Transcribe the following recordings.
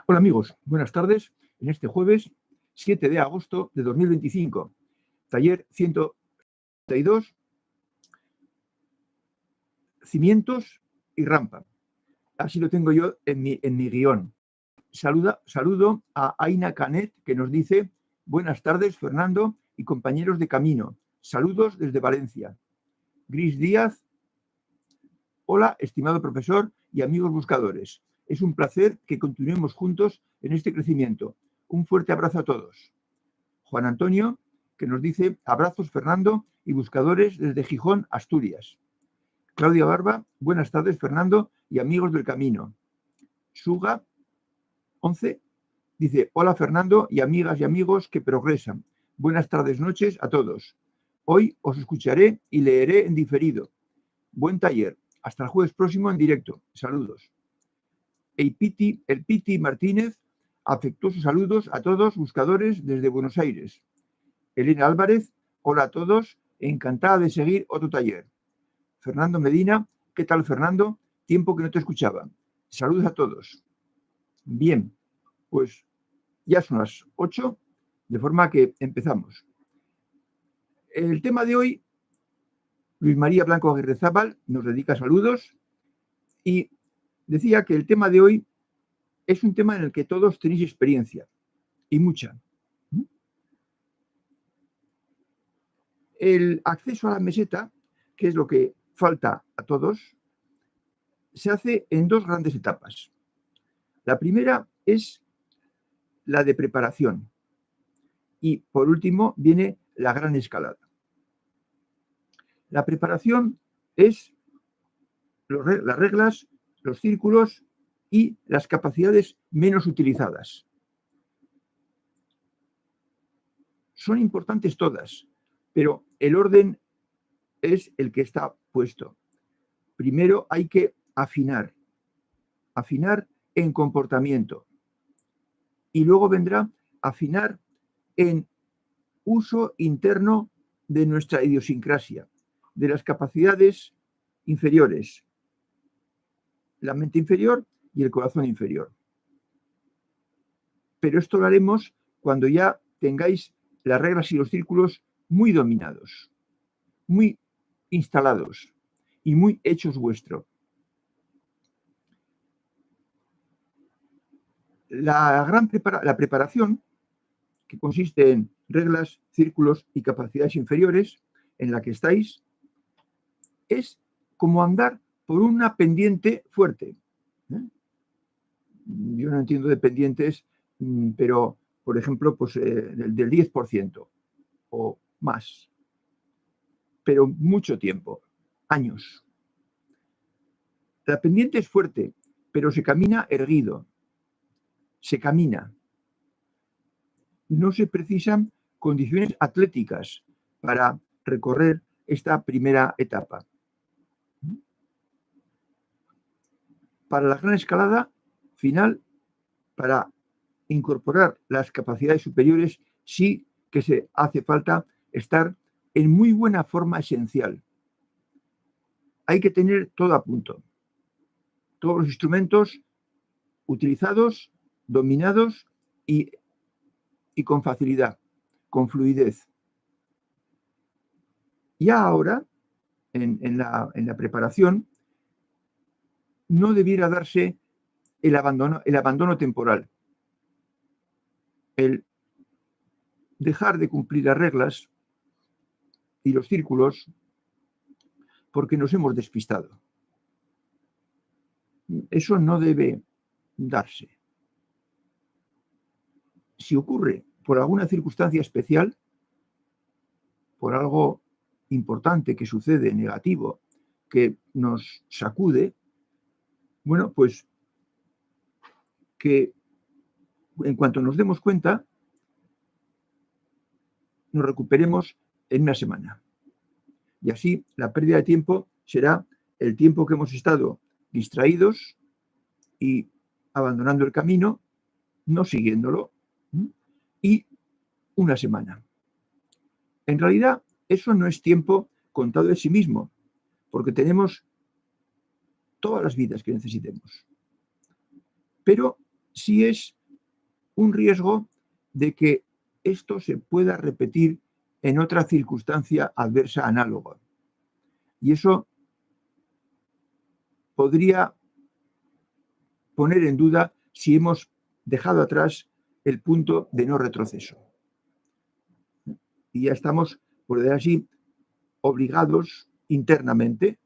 Hola amigos, buenas tardes. En este jueves 7 de agosto de 2025, taller 132, cimientos y rampa. Así lo tengo yo en mi guión. Saludo a Aina Canet, que nos dice: buenas tardes Fernando y compañeros de camino. Saludos desde Valencia. Gris Díaz: hola estimado profesor y amigos buscadores. Es un placer que continuemos juntos en este crecimiento. Un fuerte abrazo a todos. Juan Antonio, que nos dice: abrazos Fernando y buscadores desde Gijón, Asturias. Claudia Barba: buenas tardes Fernando y amigos del camino. Suga 11 dice: hola Fernando y amigas y amigos que progresan. Buenas tardes, noches a todos. Hoy os escucharé y leeré en diferido. Buen taller. Hasta el jueves próximo en directo. Saludos. El Piti Martínez: afectuosos saludos a todos buscadores desde Buenos Aires. Elena Álvarez: hola a todos, encantada de seguir otro taller. Fernando Medina: ¿qué tal Fernando? Tiempo que no te escuchaba. Saludos a todos. Bien, pues ya son las 8, de forma que empezamos. El tema de hoy, Luis María Blanco Aguirrezábal nos dedica saludos y decía que el tema de hoy es un tema en el que todos tenéis experiencia, y mucha. El acceso a la meseta, que es lo que falta a todos, se hace en dos grandes etapas. La primera es la de preparación y, por último, viene la gran escalada. La preparación es las reglas, los círculos y las capacidades menos utilizadas. Son importantes todas, pero el orden es el que está puesto. Primero hay que afinar en comportamiento, y luego vendrá afinar en uso interno de nuestra idiosincrasia, de las capacidades inferiores, la mente inferior y el corazón inferior. Pero esto lo haremos cuando ya tengáis las reglas y los círculos muy dominados, muy instalados y muy hechos vuestro. La preparación, que consiste en reglas, círculos y capacidades inferiores, en la que estáis, es como andar por una pendiente fuerte. Yo no entiendo de pendientes, pero, por ejemplo, pues, del 10% o más, pero mucho tiempo, años. La pendiente es fuerte, pero se camina erguido, se camina. No se precisan condiciones atléticas para recorrer esta primera etapa. Para la gran escalada final, para incorporar las capacidades superiores, sí que se hace falta estar en muy buena forma esencial. Hay que tener todo a punto. Todos los instrumentos utilizados, dominados y con facilidad, con fluidez. Ya ahora, en la preparación, no debiera darse el abandono temporal, el dejar de cumplir las reglas y los círculos porque nos hemos despistado. Eso no debe darse. Si ocurre por alguna circunstancia especial, por algo importante que sucede, negativo, que nos sacude, bueno, pues que en cuanto nos demos cuenta, nos recuperemos en una semana. Y así la pérdida de tiempo será el tiempo que hemos estado distraídos y abandonando el camino, no siguiéndolo, y una semana. En realidad, eso no es tiempo contado en sí mismo, porque tenemos todas las vidas que necesitemos. Pero sí es un riesgo de que esto se pueda repetir en otra circunstancia adversa análoga. Y eso podría poner en duda si hemos dejado atrás el punto de no retroceso. Y ya estamos, por decir así, obligados internamente,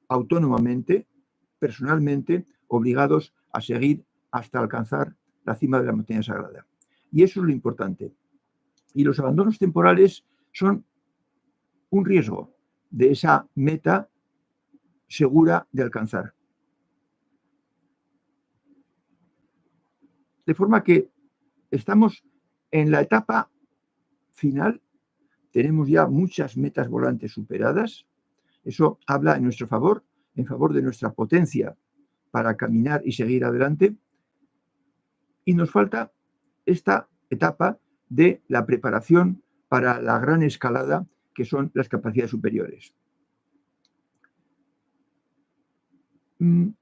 autónomamente, personalmente, obligados a seguir hasta alcanzar la cima de la montaña sagrada. Y eso es lo importante. Y los abandonos temporales son un riesgo de esa meta segura de alcanzar. De forma que estamos en la etapa final, tenemos ya muchas metas volantes superadas, eso habla en nuestro favor, en favor de nuestra potencia para caminar y seguir adelante, y nos falta esta etapa de la preparación para la gran escalada que son las capacidades superiores. ¿En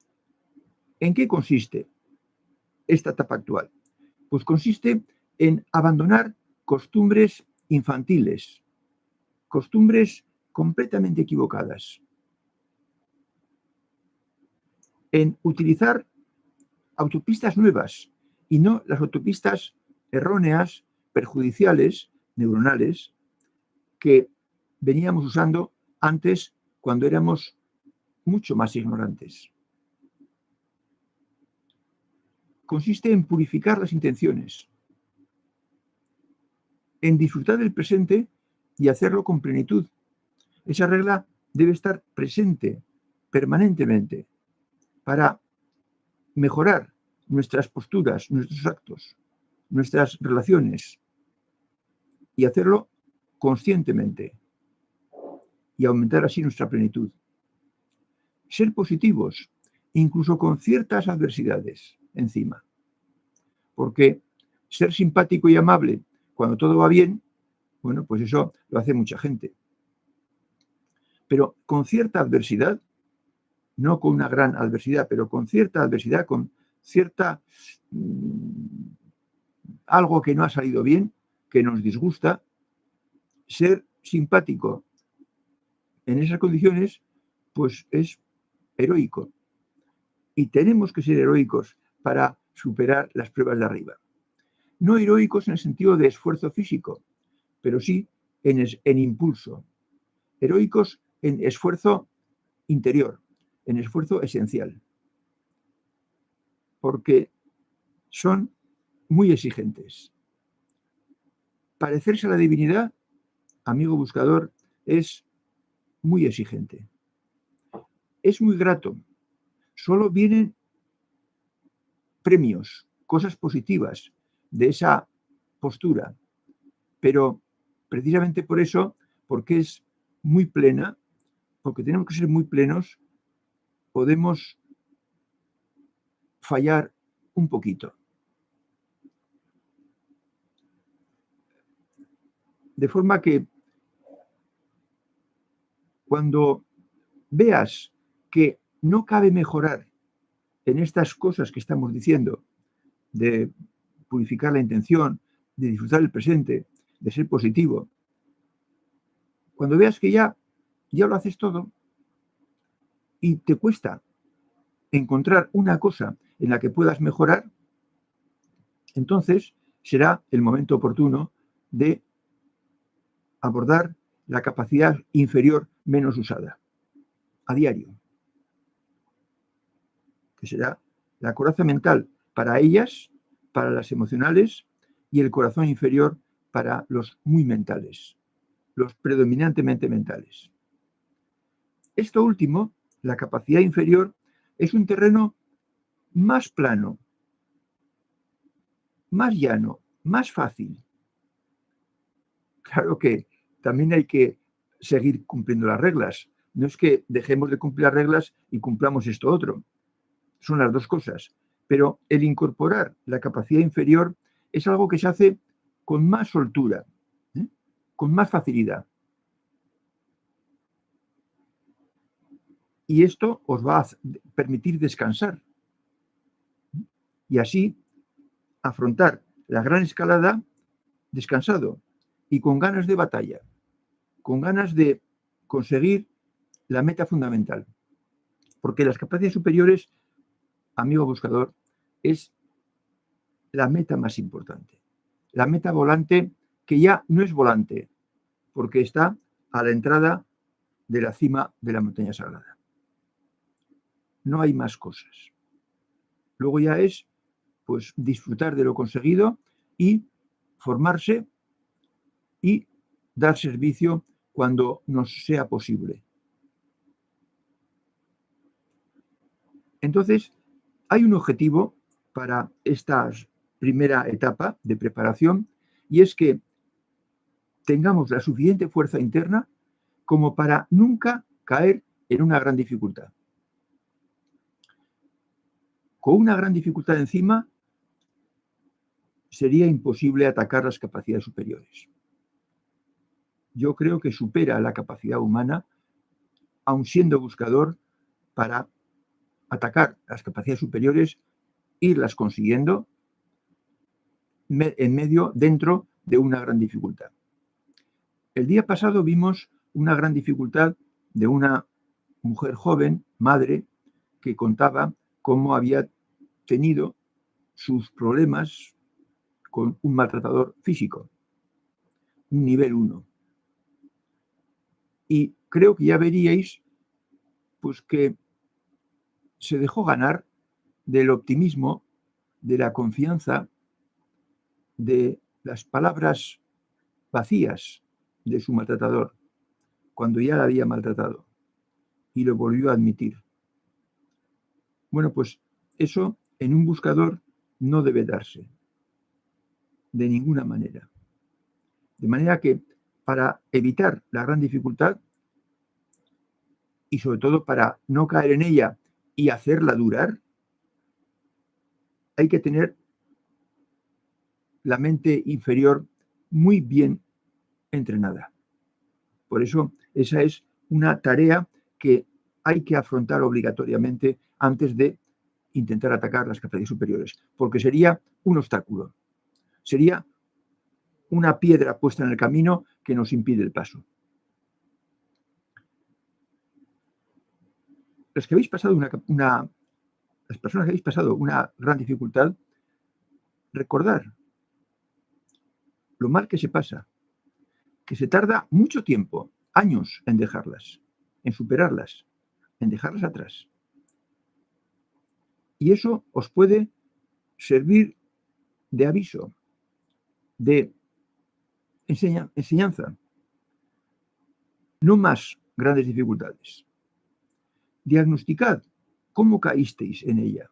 qué consiste esta etapa actual? Pues consiste en abandonar costumbres infantiles, costumbres completamente equivocadas, en utilizar autopistas nuevas y no las autopistas erróneas, perjudiciales, neuronales, que veníamos usando antes cuando éramos mucho más ignorantes. Consiste en purificar las intenciones, en disfrutar del presente y hacerlo con plenitud. Esa regla debe estar presente permanentemente para mejorar nuestras posturas, nuestros actos, nuestras relaciones y hacerlo conscientemente y aumentar así nuestra plenitud. Ser positivos, incluso con ciertas adversidades encima, porque ser simpático y amable cuando todo va bien, bueno, pues eso lo hace mucha gente. Pero con cierta adversidad, no con una gran adversidad, pero con cierta adversidad, con cierta algo que no ha salido bien, que nos disgusta, ser simpático en esas condiciones, pues es heroico. Y tenemos que ser heroicos para superar las pruebas de arriba. No heroicos en el sentido de esfuerzo físico, pero sí en impulso. Heroicos en esfuerzo interior, en esfuerzo esencial. Porque son muy exigentes. Parecerse a la divinidad, amigo buscador, es muy exigente. Es muy grato. Solo vienen premios, cosas positivas de esa postura. Pero precisamente por eso, porque es muy plena, porque tenemos que ser muy plenos, podemos fallar un poquito. De forma que cuando veas que no cabe mejorar en estas cosas que estamos diciendo, de purificar la intención, de disfrutar el presente, de ser positivo, cuando veas que ya lo haces todo y te cuesta encontrar una cosa en la que puedas mejorar, entonces será el momento oportuno de abordar la capacidad inferior menos usada a diario, que será la coraza mental para ellas, para las emocionales, y el corazón inferior para los muy mentales, los predominantemente mentales. Esto último, la capacidad inferior, es un terreno más plano, más llano, más fácil. Claro que también hay que seguir cumpliendo las reglas. No es que dejemos de cumplir las reglas y cumplamos esto otro. Son las dos cosas. Pero el incorporar la capacidad inferior es algo que se hace con más soltura, con más facilidad. Y esto os va a permitir descansar y así afrontar la gran escalada descansado y con ganas de batalla, con ganas de conseguir la meta fundamental. Porque las capacidades superiores, amigo buscador, es la meta más importante. La meta volante que ya no es volante, porque está a la entrada de la cima de la montaña sagrada. No hay más cosas. Luego ya es pues disfrutar de lo conseguido y formarse y dar servicio cuando nos sea posible. Entonces, hay un objetivo para esta primera etapa de preparación y es que tengamos la suficiente fuerza interna como para nunca caer en una gran dificultad. Con una gran dificultad encima, sería imposible atacar las capacidades superiores. Yo creo que supera la capacidad humana, aun siendo buscador, para atacar las capacidades superiores, irlas consiguiendo en medio, dentro de una gran dificultad. El día pasado vimos una gran dificultad de una mujer joven, madre, que contaba cómo había tenido sus problemas con un maltratador físico, un nivel 1. Y creo que ya veríais pues que se dejó ganar del optimismo, de la confianza, de las palabras vacías de su maltratador, cuando ya la había maltratado, y lo volvió a admitir. Bueno, pues eso en un buscador no debe darse, de ninguna manera. De manera que para evitar la gran dificultad, y sobre todo para no caer en ella y hacerla durar, hay que tener la mente inferior muy bien entrenada. Por eso esa es una tarea que hay que afrontar obligatoriamente antes de intentar atacar las capacidades superiores, porque sería un obstáculo, sería una piedra puesta en el camino que nos impide el paso. Los que habéis pasado las personas que habéis pasado una gran dificultad, recordar lo mal que se pasa, que se tarda mucho tiempo, años en dejarlas, en superarlas, en dejarlas atrás. Y eso os puede servir de aviso, de enseñanza. No más grandes dificultades. Diagnosticad cómo caísteis en ella.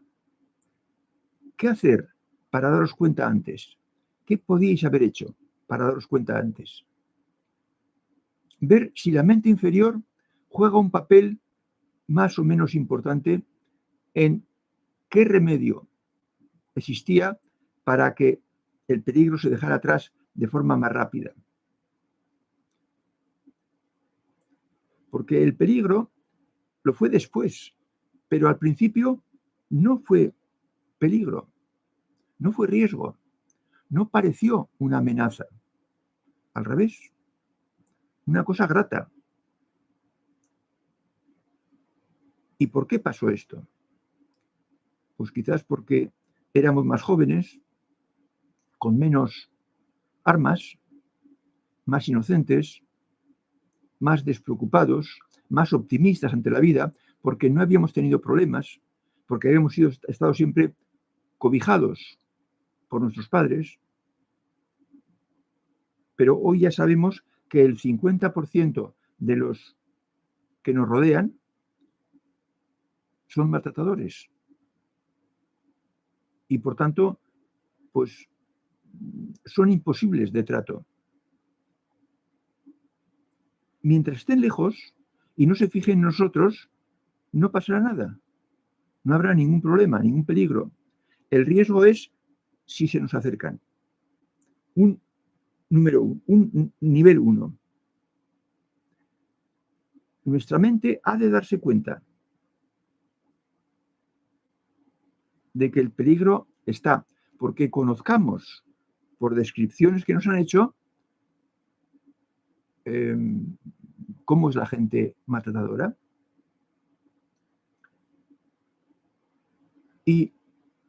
¿Qué hacer para daros cuenta antes? ¿Qué podíais haber hecho para daros cuenta antes? Ver si la mente inferior juega un papel más o menos importante en qué remedio existía para que el peligro se dejara atrás de forma más rápida. Porque el peligro lo fue después, pero al principio no fue peligro, no fue riesgo, no pareció una amenaza. Al revés, una cosa grata. ¿Y por qué pasó esto? Pues quizás porque éramos más jóvenes, con menos armas, más inocentes, más despreocupados, más optimistas ante la vida, porque no habíamos tenido problemas, porque habíamos estado siempre cobijados por nuestros padres. Pero hoy ya sabemos que el 50% de los que nos rodean son maltratadores. Y por tanto, pues son imposibles de trato. Mientras estén lejos y no se fijen en nosotros, no pasará nada. No habrá ningún problema, ningún peligro. El riesgo es si se nos acercan. Un nivel 1. Nuestra mente ha de darse cuenta de que el peligro está, porque conozcamos por descripciones que nos han hecho, cómo es la gente maltratadora. Y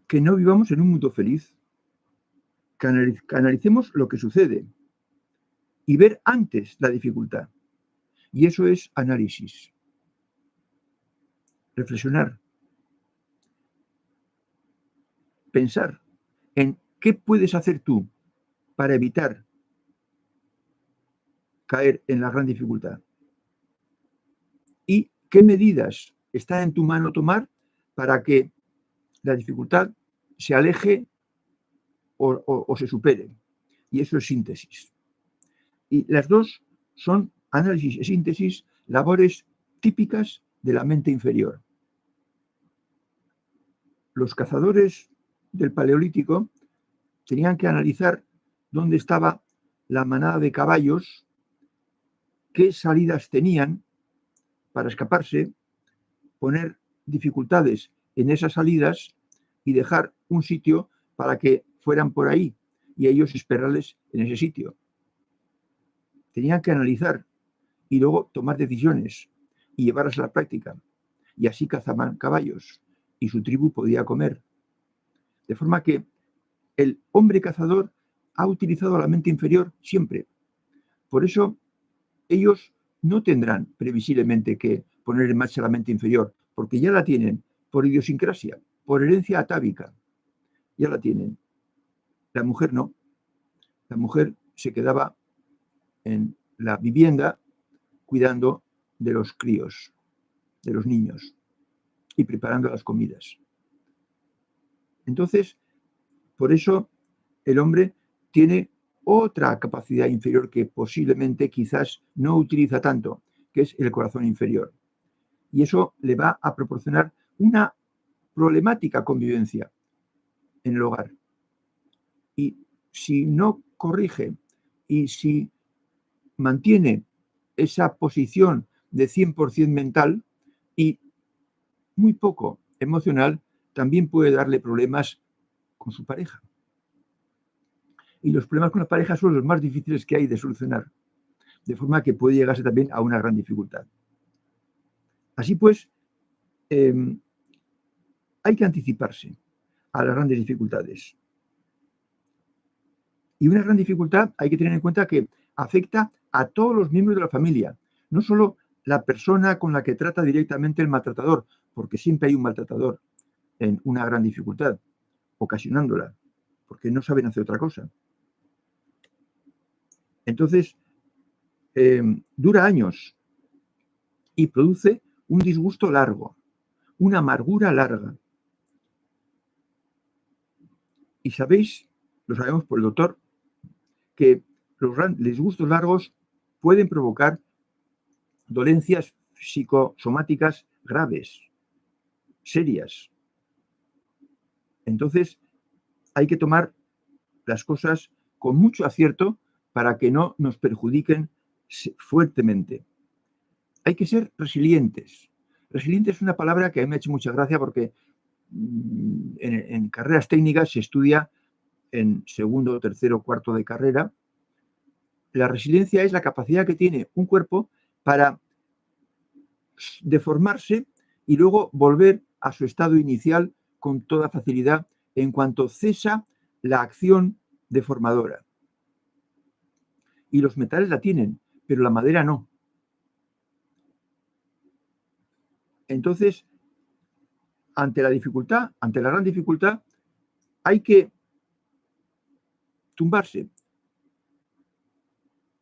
que no vivamos en un mundo feliz, que analicemos lo que sucede y ver antes la dificultad. Y eso es análisis. Reflexionar. Pensar en qué puedes hacer tú para evitar caer en la gran dificultad. Y qué medidas está en tu mano tomar para que la dificultad se aleje o se supere. Y eso es síntesis. Y las dos son, análisis y síntesis, labores típicas de la mente inferior. Los cazadores del Paleolítico tenían que analizar dónde estaba la manada de caballos, qué salidas tenían para escaparse, poner dificultades en esas salidas y dejar un sitio para que fueran por ahí y ellos esperarles en ese sitio. Tenían que analizar y luego tomar decisiones y llevarlas a la práctica. Y así cazaban caballos y su tribu podía comer. De forma que el hombre cazador ha utilizado la mente inferior siempre. Por eso ellos no tendrán previsiblemente que poner en marcha la mente inferior, porque ya la tienen por idiosincrasia, por herencia atávica. Ya la tienen. La mujer no. La mujer se quedaba en la vivienda cuidando de los críos, de los niños, y preparando las comidas. Entonces, por eso el hombre tiene otra capacidad inferior que posiblemente quizás no utiliza tanto, que es el corazón inferior. Y eso le va a proporcionar una problemática convivencia en el hogar. Y si no corrige y si mantiene esa posición de 100% mental y muy poco emocional, también puede darle problemas con su pareja. Y los problemas con la pareja son los más difíciles que hay de solucionar, de forma que puede llegarse también a una gran dificultad. Así pues, hay que anticiparse a las grandes dificultades. Y una gran dificultad hay que tener en cuenta que afecta a todos los miembros de la familia, no solo la persona con la que trata directamente el maltratador, porque siempre hay un maltratador en una gran dificultad, ocasionándola, porque no saben hacer otra cosa. Entonces, dura años y produce un disgusto largo, una amargura larga. Y sabéis, lo sabemos por el doctor, que los disgustos largos pueden provocar dolencias psicosomáticas graves, serias. Entonces, hay que tomar las cosas con mucho acierto para que no nos perjudiquen fuertemente. Hay que ser resilientes. Resiliente es una palabra que a mí me ha hecho mucha gracia porque en carreras técnicas se estudia en segundo, tercero, cuarto de carrera. La resiliencia es la capacidad que tiene un cuerpo para deformarse y luego volver a su estado inicial con toda facilidad en cuanto cesa la acción deformadora. Y los metales la tienen, pero la madera no. Entonces, ante la dificultad, ante la gran dificultad, hay que tumbarse,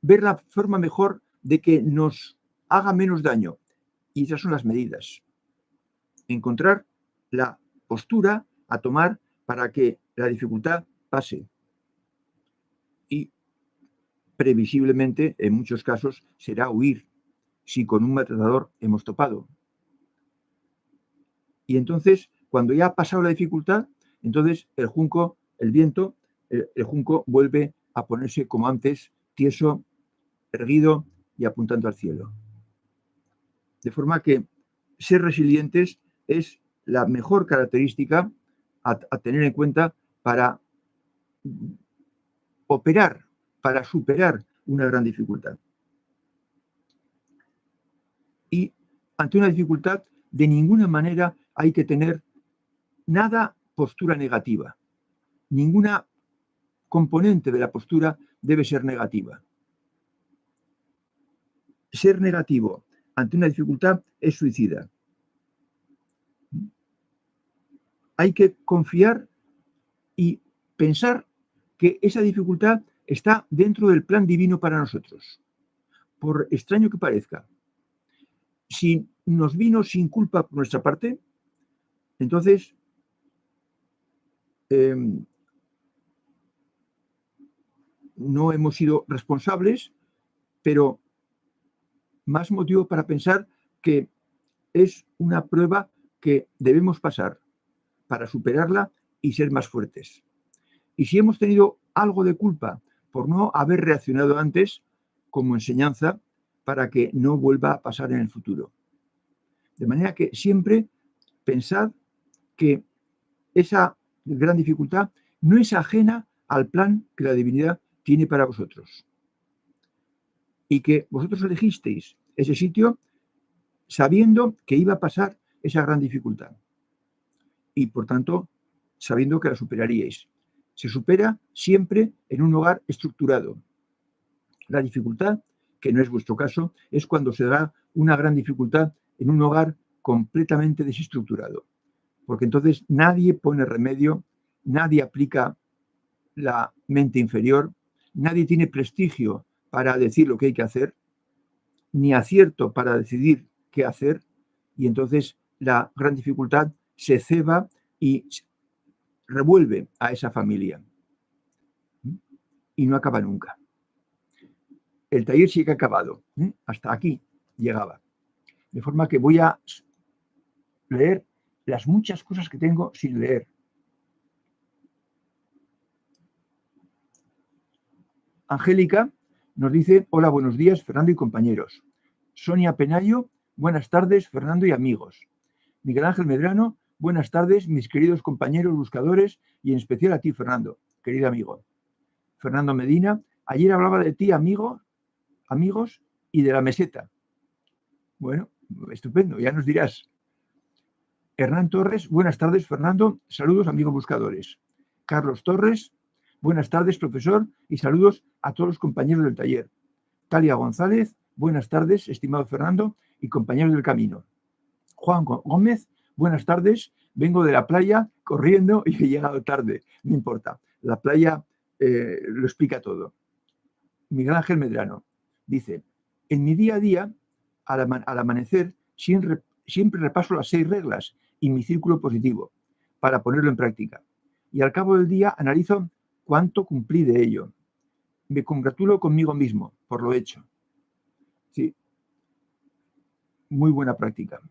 ver la forma mejor de que nos haga menos daño. Y esas son las medidas. Encontrar la postura a tomar para que la dificultad pase. Y previsiblemente, en muchos casos, será huir si con un maltratador hemos topado. Y entonces, cuando ya ha pasado la dificultad, entonces el junco, el viento, el junco vuelve a ponerse como antes, tieso, erguido y apuntando al cielo. De forma que ser resilientes es la mejor característica a tener en cuenta para operar para superar una gran dificultad. Y ante una dificultad, de ninguna manera hay que tener nada postura negativa. Ninguna componente de la postura debe ser negativa. Ser negativo ante una dificultad es suicida. Hay que confiar y pensar que esa dificultad está dentro del plan divino para nosotros. Por extraño que parezca, si nos vino sin culpa por nuestra parte, entonces no hemos sido responsables, pero más motivo para pensar que es una prueba que debemos pasar para superarla y ser más fuertes. Y si hemos tenido algo de culpa por no haber reaccionado antes, como enseñanza, para que no vuelva a pasar en el futuro. De manera que siempre pensad que esa gran dificultad no es ajena al plan que la divinidad tiene para vosotros. Y que vosotros elegisteis ese sitio sabiendo que iba a pasar esa gran dificultad. Y por tanto, sabiendo que la superaríais. Se supera siempre en un hogar estructurado. La dificultad, que no es vuestro caso, es cuando se da una gran dificultad en un hogar completamente desestructurado. Porque entonces nadie pone remedio, nadie aplica la mente inferior, nadie tiene prestigio para decir lo que hay que hacer, ni acierto para decidir qué hacer, y entonces la gran dificultad se ceba y revuelve a esa familia. Y no acaba nunca. El taller sí que ha acabado. Hasta aquí llegaba. De forma que voy a leer las muchas cosas que tengo sin leer. Angélica nos dice: hola, buenos días, Fernando y compañeros. Sonia Penayo: buenas tardes, Fernando y amigos. Miguel Ángel Medrano: buenas tardes, mis queridos compañeros buscadores, y en especial a ti, Fernando, querido amigo. Fernando Medina: ayer hablaba de ti, amigos, y de la meseta. Bueno, estupendo, ya nos dirás. Hernán Torres: buenas tardes, Fernando, saludos, amigos buscadores. Carlos Torres: buenas tardes, profesor, y saludos a todos los compañeros del taller. Talia González: buenas tardes, estimado Fernando y compañeros del camino. Juan Gómez: buenas tardes, vengo de la playa corriendo y he llegado tarde. No importa, la playa lo explica todo. Miguel Ángel Medrano dice: en mi día a día, al amanecer, siempre repaso las 6 reglas y mi círculo positivo para ponerlo en práctica. Y al cabo del día analizo cuánto cumplí de ello. Me congratulo conmigo mismo por lo hecho. Sí, muy buena práctica.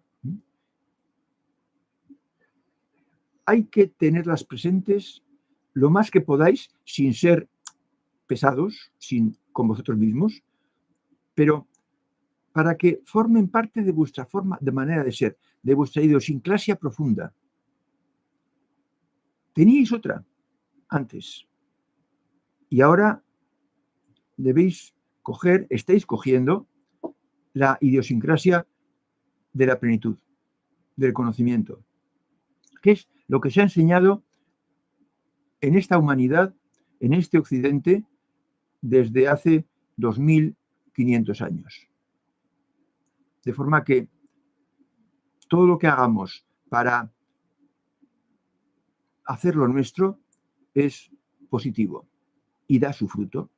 Hay que tenerlas presentes lo más que podáis, sin ser pesados, con vosotros mismos, pero para que formen parte de vuestra forma de manera de ser, de vuestra idiosincrasia profunda. Teníais otra antes y ahora estáis cogiendo la idiosincrasia de la plenitud, del conocimiento, que es lo que se ha enseñado en esta humanidad, en este occidente, desde hace 2500 años. De forma que todo lo que hagamos para hacerlo nuestro es positivo y da su fruto.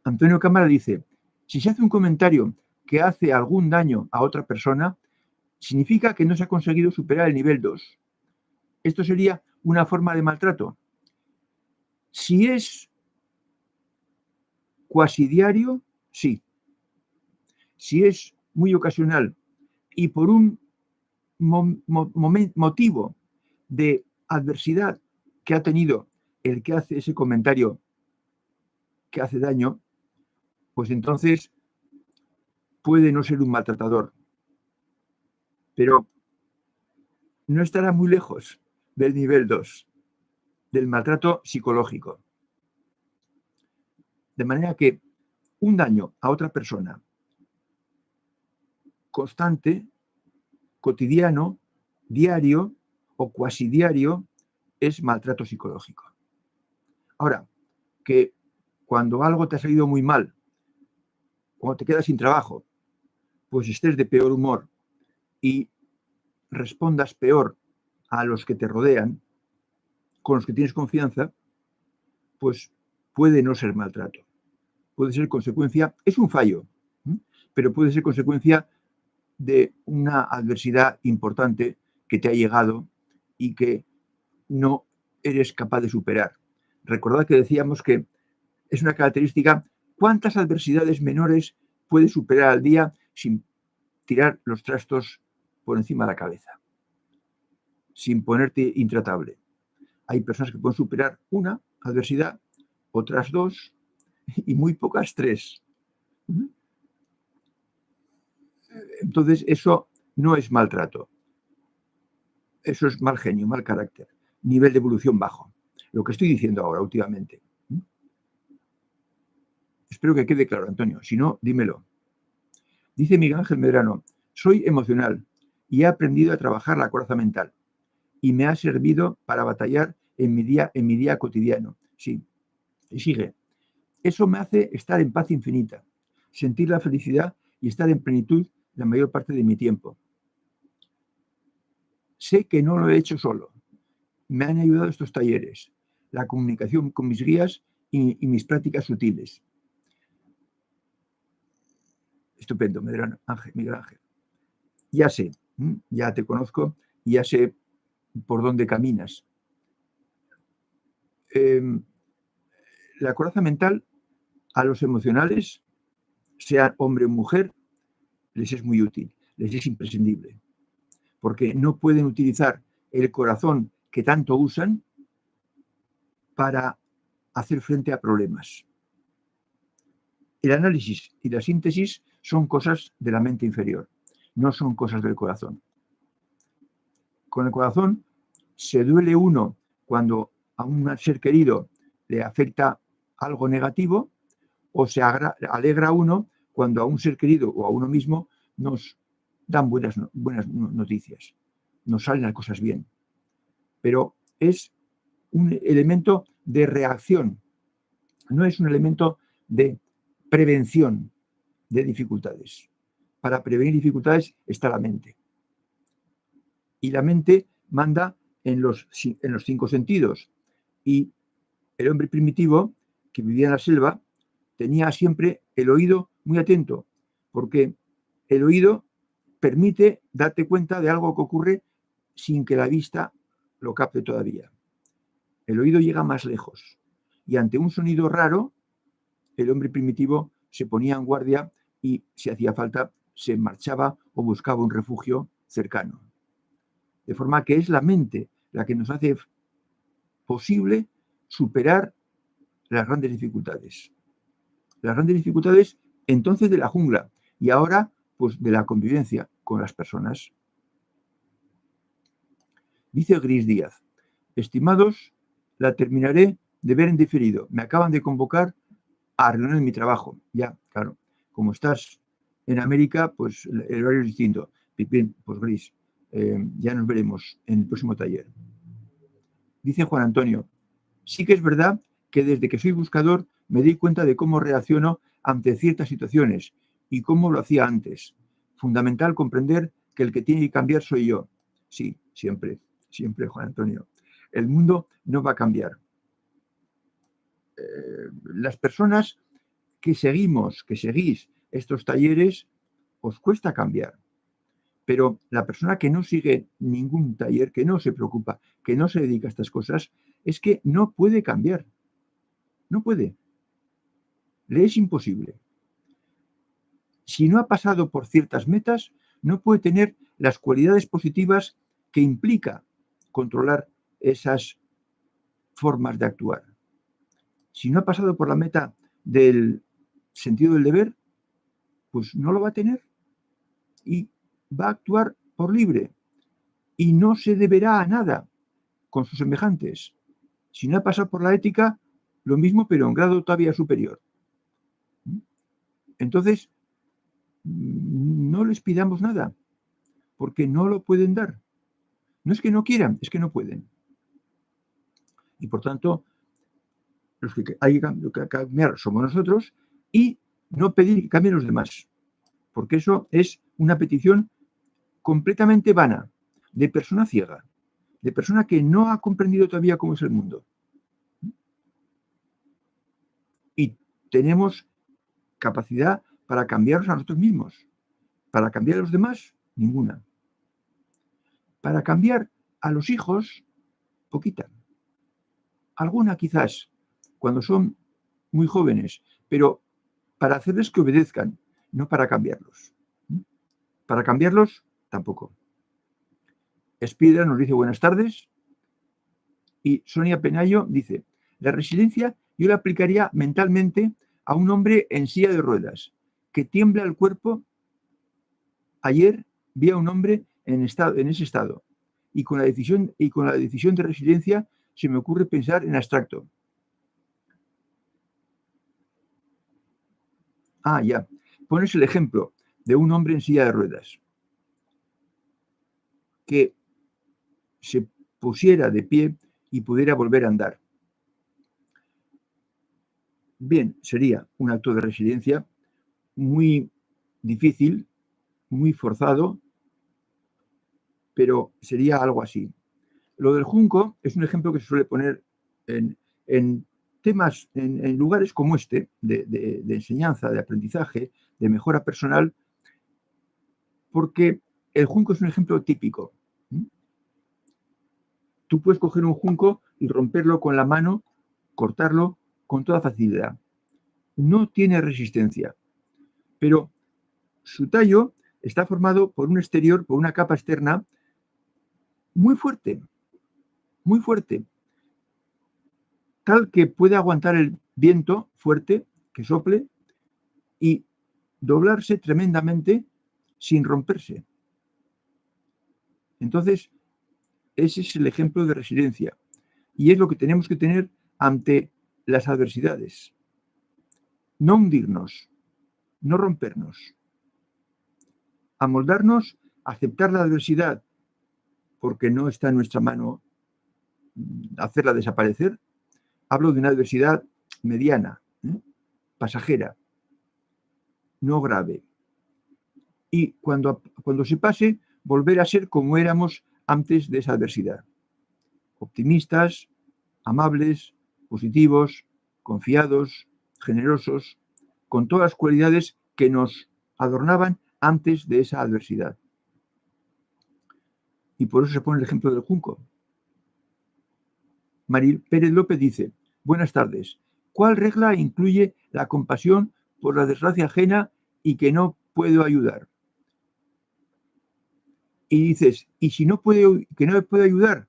Antonio Cámara dice: si se hace un comentario que hace algún daño a otra persona, significa que no se ha conseguido superar el nivel 2. Esto sería una forma de maltrato. Si es cuasi diario, sí. Si es muy ocasional y por un motivo de adversidad que ha tenido el que hace ese comentario que hace daño, pues entonces puede no ser un maltratador, pero no estará muy lejos del nivel 2. del maltrato psicológico. De manera que un daño a otra persona constante, cotidiano, diario o cuasi diario es maltrato psicológico. Ahora, que cuando algo te ha salido muy mal, cuando te quedas sin trabajo, pues estés de peor humor y respondas peor a los que te rodean, con los que tienes confianza, pues puede no ser maltrato. Puede ser consecuencia, es un fallo, pero puede ser consecuencia de una adversidad importante que te ha llegado y que no eres capaz de superar. Recordad que decíamos que es una característica, ¿cuántas adversidades menores puedes superar al día sin tirar los trastos por encima de la cabeza? Sin ponerte intratable. Hay personas que pueden superar una adversidad, otras dos y muy pocas tres. Entonces, eso no es maltrato. Eso es mal genio, mal carácter. Nivel de evolución bajo. Lo que estoy diciendo ahora últimamente. Espero que quede claro, Antonio. Si no, dímelo. Dice Miguel Ángel Medrano, soy emocional y he aprendido a trabajar la coraza mental y me ha servido para batallar en mi día cotidiano. Sí, y sigue. Eso me hace estar en paz infinita, sentir la felicidad y estar en plenitud la mayor parte de mi tiempo. Sé que no lo he hecho solo. Me han ayudado estos talleres, la comunicación con mis guías y mis prácticas sutiles. Estupendo, Miguel Ángel. Ya sé, ya te conozco y ya sé por dónde caminas. La coraza mental a los emocionales, sea hombre o mujer, les es muy útil, les es imprescindible, porque no pueden utilizar el corazón que tanto usan para hacer frente a problemas. El análisis y la síntesis son cosas de la mente inferior, no son cosas del corazón. Con el corazón se duele uno cuando a un ser querido le afecta algo negativo o se alegra uno cuando a un ser querido o a uno mismo nos dan buenas noticias, nos salen las cosas bien. Pero es un elemento de reacción, no es un elemento de prevención de dificultades. Para prevenir dificultades está la mente. Y la mente manda en los 5 sentidos. Y el hombre primitivo que vivía en la selva tenía siempre el oído muy atento, porque el oído permite darte cuenta de algo que ocurre sin que la vista lo capte todavía. El oído llega más lejos y ante un sonido raro, el hombre primitivo se ponía en guardia y, si hacía falta, se marchaba o buscaba un refugio cercano. De forma que es la mente la que nos hace posible superar las grandes dificultades. Las grandes dificultades entonces de la jungla y ahora pues de la convivencia con las personas. Dice Gris Díaz, estimados, la terminaré de ver en diferido. Me acaban de convocar a reunión en mi trabajo. Ya, claro, como estás en América, pues el horario es distinto. Bien, pues Gris, ya nos veremos en el próximo taller. Dice Juan Antonio, sí que es verdad que desde que soy buscador me di cuenta de cómo reacciono ante ciertas situaciones y cómo lo hacía antes. Fundamental comprender que el que tiene que cambiar soy yo. Sí, siempre, siempre, Juan Antonio. El mundo no va a cambiar. Las personas que seguís estos talleres, os cuesta cambiar. Pero la persona que no sigue ningún taller, que no se preocupa, que no se dedica a estas cosas, es que no puede cambiar. No puede. Le es imposible. Si no ha pasado por ciertas metas, no puede tener las cualidades positivas que implica controlar esas formas de actuar. Si no ha pasado por la meta del sentido del deber, pues no lo va a tener y va a actuar por libre y no se deberá a nada con sus semejantes. Si no ha pasado por la ética, lo mismo, pero en grado todavía superior. Entonces, no les pidamos nada, porque no lo pueden dar. No es que no quieran, es que no pueden. Y por tanto, los que hay que cambiar somos nosotros y no pedir que cambien los demás, porque eso es una petición completamente vana, de persona ciega, de persona que no ha comprendido todavía cómo es el mundo. Y tenemos capacidad para cambiarnos a nosotros mismos. Para cambiar a los demás, ninguna. Para cambiar a los hijos, poquita. Alguna quizás, cuando son muy jóvenes, pero para hacerles que obedezcan, no para cambiarlos. Para cambiarlos, tampoco. Espira nos dice buenas tardes y Sonia Penayo dice, la resiliencia yo la aplicaría mentalmente a un hombre en silla de ruedas, que tiembla el cuerpo. Ayer vi a un hombre en ese estado y con la decisión de resiliencia se me ocurre pensar en abstracto. Ya. Pones el ejemplo de un hombre en silla de ruedas que se pusiera de pie y pudiera volver a andar. Bien, sería un acto de resiliencia muy difícil, muy forzado, pero sería algo así. Lo del junco es un ejemplo que se suele poner en temas, en lugares como este, de enseñanza, de aprendizaje, de mejora personal, porque el junco es un ejemplo típico. Tú puedes coger un junco y romperlo con la mano, cortarlo con toda facilidad. No tiene resistencia, pero su tallo está formado por un exterior, por una capa externa muy fuerte, tal que puede aguantar el viento fuerte que sople y doblarse tremendamente sin romperse. Entonces, ese es el ejemplo de resiliencia y es lo que tenemos que tener ante las adversidades. No hundirnos, no rompernos, amoldarnos, aceptar la adversidad porque no está en nuestra mano hacerla desaparecer. Hablo de una adversidad mediana, pasajera, no grave. Y cuando se pase, volver a ser como éramos antes de esa adversidad. Optimistas, amables, positivos, confiados, generosos, con todas las cualidades que nos adornaban antes de esa adversidad. Y por eso se pone el ejemplo del junco. Maril Pérez López dice, buenas tardes. ¿Cuál regla incluye la compasión por la desgracia ajena y que no puedo ayudar? Y dices, ¿y si no puede, que no puede ayudar?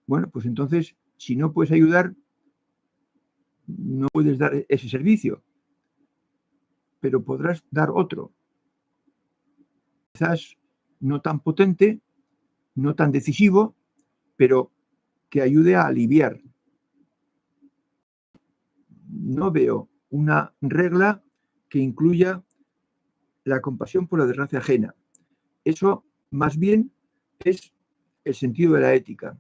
Bueno, pues entonces, si no puedes ayudar, no puedes dar ese servicio, pero podrás dar otro. Quizás no tan potente, no tan decisivo, pero que ayude a aliviar. No veo una regla que incluya la compasión por la desgracia ajena. Eso más bien es el sentido de la ética.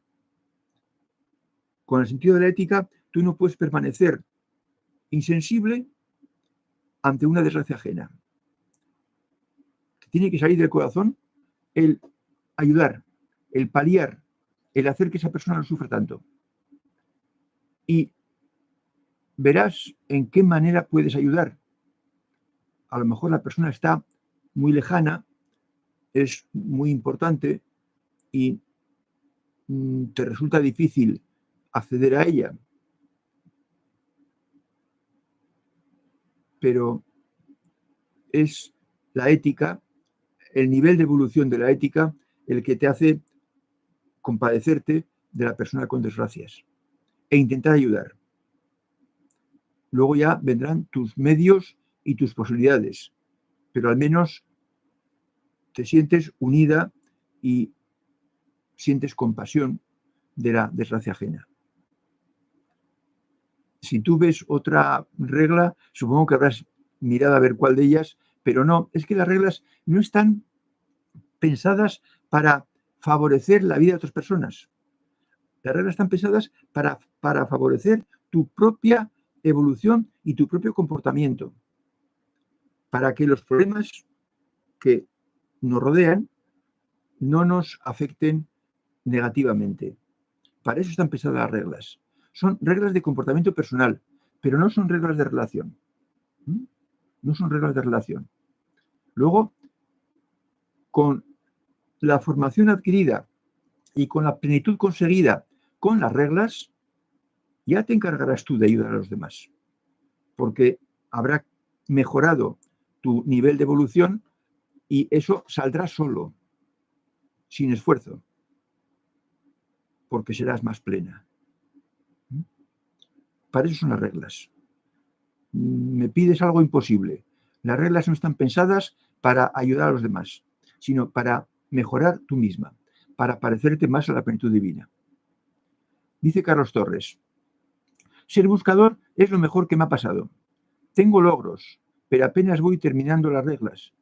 Con el sentido de la ética, tú no puedes permanecer insensible ante una desgracia ajena. Tiene que salir del corazón el ayudar, el paliar, el hacer que esa persona no sufra tanto. Y verás en qué manera puedes ayudar. A lo mejor la persona está muy lejana, es muy importante y te resulta difícil acceder a ella. Pero es la ética, el nivel de evolución de la ética, el que te hace compadecerte de la persona con desgracias e intentar ayudar. Luego ya vendrán tus medios y tus posibilidades, pero al menos te sientes unida y sientes compasión de la desgracia ajena. Si tú ves otra regla, supongo que habrás mirado a ver cuál de ellas, pero no, es que las reglas no están pensadas para favorecer la vida de otras personas. Las reglas están pensadas para favorecer tu propia evolución y tu propio comportamiento, para que los problemas que nos rodean no nos afecten negativamente. Para eso están pensadas las reglas. Son reglas de comportamiento personal, pero no son reglas de relación. No son reglas de relación. Luego, con la formación adquirida y con la plenitud conseguida con las reglas, ya te encargarás tú de ayudar a los demás, porque habrá mejorado tu nivel de evolución y eso saldrá solo, sin esfuerzo, porque serás más plena. Para eso son las reglas. Me pides algo imposible. Las reglas no están pensadas para ayudar a los demás, sino para mejorar tú misma, para parecerte más a la plenitud divina. Dice Carlos Torres, ser buscador es lo mejor que me ha pasado. Tengo logros, pero apenas voy terminando las reglas.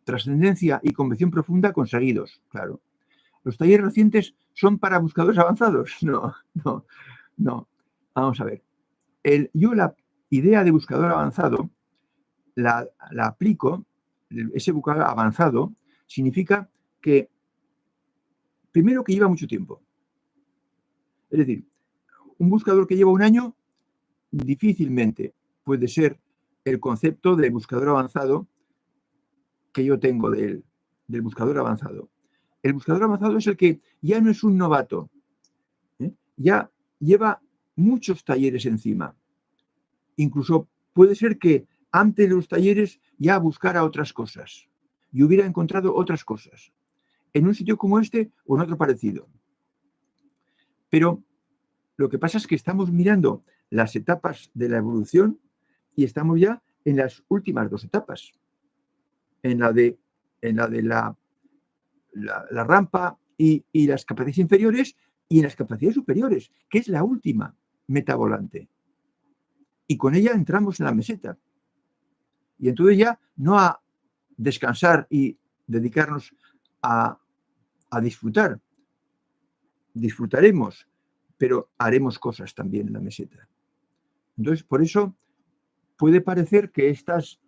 Trascendencia y convicción profunda conseguidos, claro. ¿Los talleres recientes son para buscadores avanzados? No. Vamos a ver. Yo la idea de buscador avanzado la aplico, ese buscador avanzado significa que, primero, que lleva mucho tiempo. Es decir, un buscador que lleva un año difícilmente puede ser el concepto de buscador avanzado que yo tengo del buscador avanzado. El buscador avanzado es el que ya no es un novato, ya lleva muchos talleres encima. Incluso puede ser que antes de los talleres ya buscara otras cosas y hubiera encontrado otras cosas en un sitio como este o en otro parecido. Pero lo que pasa es que estamos mirando las etapas de la evolución y estamos ya en las últimas dos etapas. En la de la rampa y las capacidades inferiores y en las capacidades superiores, que es la última meta volante. Y con ella entramos en la meseta. Y entonces ya no a descansar y dedicarnos a disfrutar. Disfrutaremos, pero haremos cosas también en la meseta. Entonces, por eso puede parecer que estas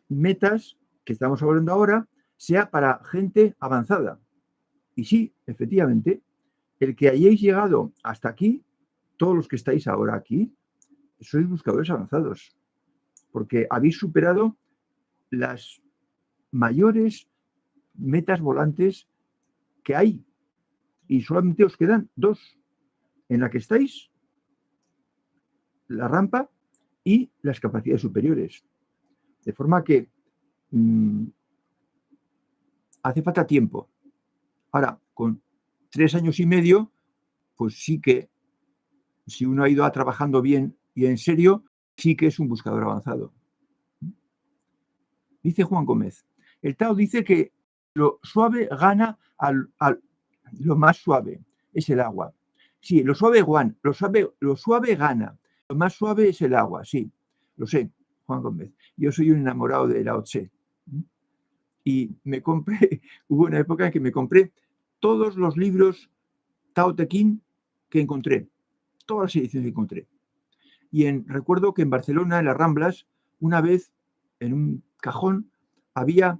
metas que estamos hablando ahora sea para gente avanzada. Y sí, efectivamente, el que hayáis llegado hasta aquí, todos los que estáis ahora aquí, sois buscadores avanzados, porque habéis superado las mayores metas volantes que hay y solamente os quedan dos, en la que estáis, la rampa y las capacidades superiores. De forma que hace falta tiempo. Ahora, con 3 años y medio, pues sí que, si uno ha ido trabajando bien y en serio, sí que es un buscador avanzado. Dice Juan Gómez, el Tao dice que lo suave gana lo más suave, es el agua. Sí, lo suave gana, lo más suave es el agua, sí, lo sé, Juan Gómez. Yo soy un enamorado de Lao Tse. Y hubo una época en que me compré todos los libros Tao Te Ching que encontré, todas las ediciones que encontré. Y recuerdo que en Barcelona, en las Ramblas, una vez, en un cajón, había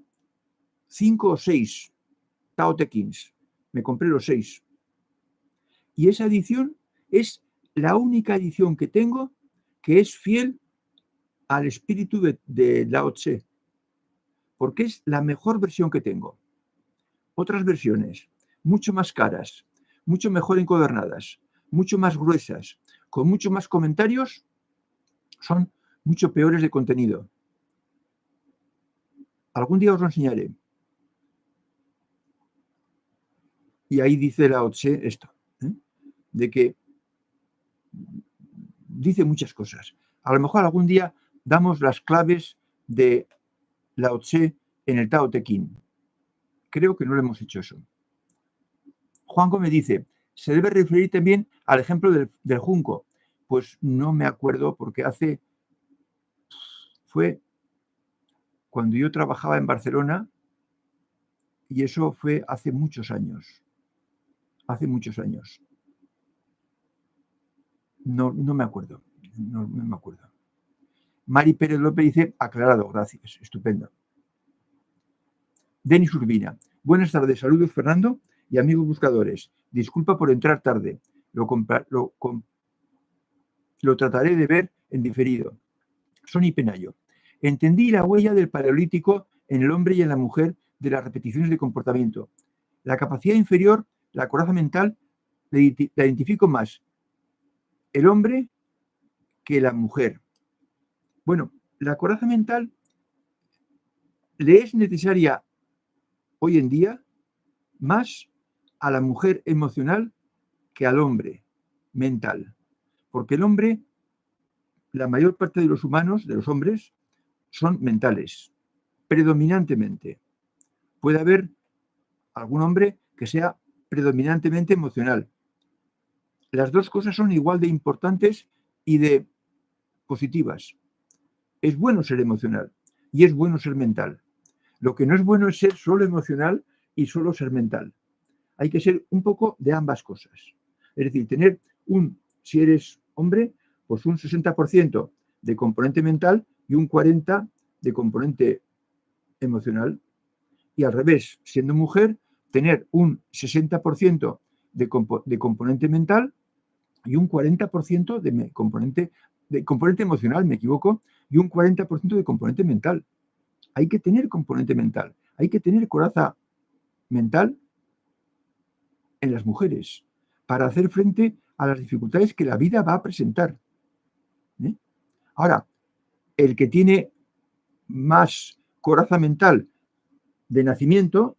5 o 6 Tao Te Chings. Me compré los 6. Y esa edición es la única edición que tengo que es fiel al espíritu de Lao Tse, porque es la mejor versión que tengo. Otras versiones, mucho más caras, mucho mejor encuadernadas, mucho más gruesas, con mucho más comentarios, son mucho peores de contenido. Algún día os lo enseñaré. Y ahí dice Lao Tse esto, de que dice muchas cosas. A lo mejor algún día damos las claves de Lao Tse en el Tao Te Ching. Creo que no lo hemos hecho eso. Juan Gómez dice, se debe referir también al ejemplo del junco, pues no me acuerdo porque fue cuando yo trabajaba en Barcelona y eso fue hace muchos años. Hace muchos años. No me acuerdo. No me acuerdo. Mari Pérez López dice, aclarado, gracias. Estupendo. Denis Urbina. Buenas tardes, saludos Fernando y amigos buscadores. Disculpa por entrar tarde. Lo trataré de ver en diferido. Sony Penayo. Entendí la huella del paleolítico en el hombre y en la mujer de las repeticiones de comportamiento. La capacidad inferior, la coraza mental, la identifico más el hombre que la mujer. Bueno, la coraza mental le es necesaria hoy en día más a la mujer emocional que al hombre mental. Porque el hombre, la mayor parte de los humanos, de los hombres, son mentales, predominantemente. Puede haber algún hombre que sea predominantemente emocional. Las dos cosas son igual de importantes y de positivas. Es bueno ser emocional y es bueno ser mental. Lo que no es bueno es ser solo emocional y solo ser mental. Hay que ser un poco de ambas cosas. Es decir, tener si eres hombre, pues un 60% de componente mental y un 40% de componente emocional. Y al revés, siendo mujer, tener un 60% de componente mental y un 40% de componente emocional, me equivoco, y un 40% de componente mental. Hay que tener componente mental, hay que tener coraza mental en las mujeres para hacer frente a las dificultades que la vida va a presentar. Ahora, el que tiene más coraza mental de nacimiento,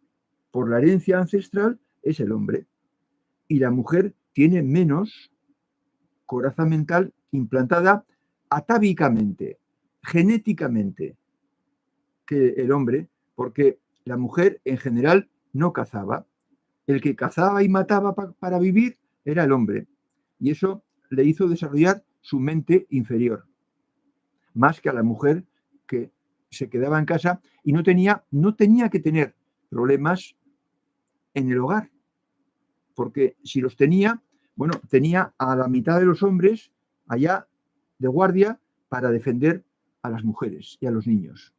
por la herencia ancestral, es el hombre. Y la mujer tiene menos coraza mental implantada atávicamente, genéticamente, que el hombre, porque la mujer en general no cazaba. El que cazaba y mataba para vivir era el hombre. Y eso le hizo desarrollar su mente inferior, más que a la mujer que se quedaba en casa y no tenía que tener problemas en el hogar, porque si los tenía, bueno, tenía a la mitad de los hombres allá de guardia para defender a las mujeres y a los niños,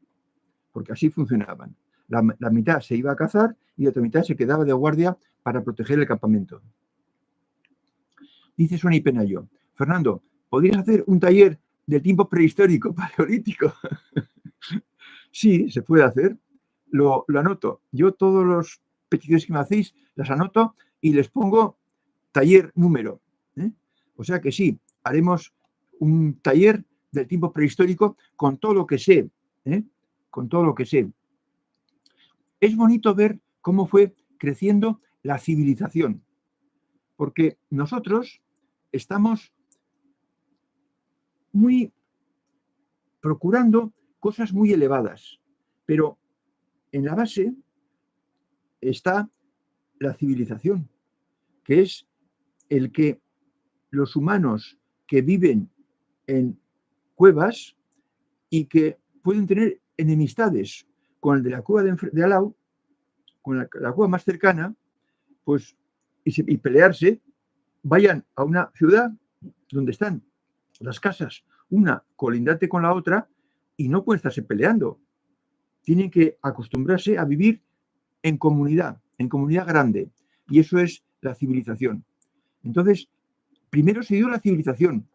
porque así funcionaban. La mitad se iba a cazar y la otra mitad se quedaba de guardia para proteger el campamento. Dice Sony Penayo, Fernando, ¿podrías hacer un taller del tiempo prehistórico, paleolítico? Sí, se puede hacer. Lo anoto. Yo todas las peticiones que me hacéis las anoto y les pongo taller número. O sea que sí, haremos un taller del tiempo prehistórico con todo lo que sé. Con todo lo que sé. Es bonito ver cómo fue creciendo la civilización, porque nosotros estamos procurando cosas muy elevadas, pero en la base está la civilización, que es el que los humanos que viven en cuevas y que pueden tener enemistades con el de la cueva de al lado, con la cueva más cercana, pues, y pelearse, vayan a una ciudad donde están las casas, una colindante con la otra, y no pueden estarse peleando. Tienen que acostumbrarse a vivir en comunidad grande. Y eso es la civilización. Entonces, primero se dio la civilización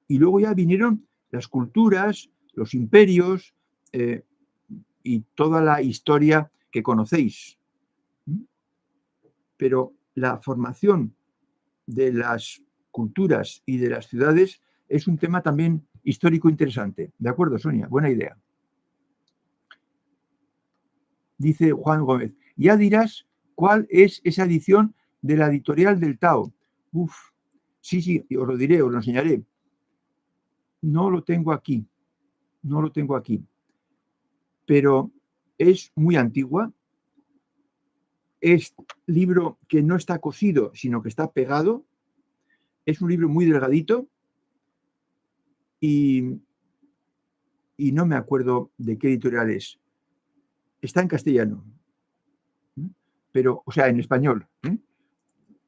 y luego ya vinieron las culturas, los imperios y toda la historia que conocéis. Pero la formación de las culturas y de las ciudades es un tema también histórico interesante. ¿De acuerdo, Sonia? Buena idea. Dice Juan Gómez, ya dirás cuál es esa edición de la editorial del Tao. Sí, os lo diré, os lo enseñaré. No lo tengo aquí, pero es muy antigua. Es libro que no está cosido, sino que está pegado. Es un libro muy delgadito y no me acuerdo de qué editorial es. Está en castellano, pero, o sea, en español.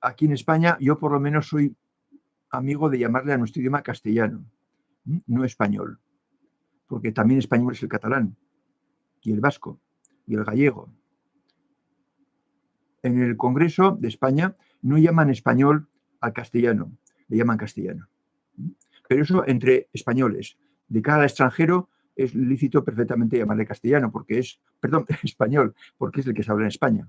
Aquí en España yo por lo menos soy amigo de llamarle a nuestro idioma castellano, no español, porque también español es el catalán y el vasco y el gallego. En el Congreso de España no llaman español al castellano, le llaman castellano. Pero eso entre españoles. De cara al extranjero es lícito perfectamente llamarle castellano, porque es, perdón, español, porque es el que se habla en España.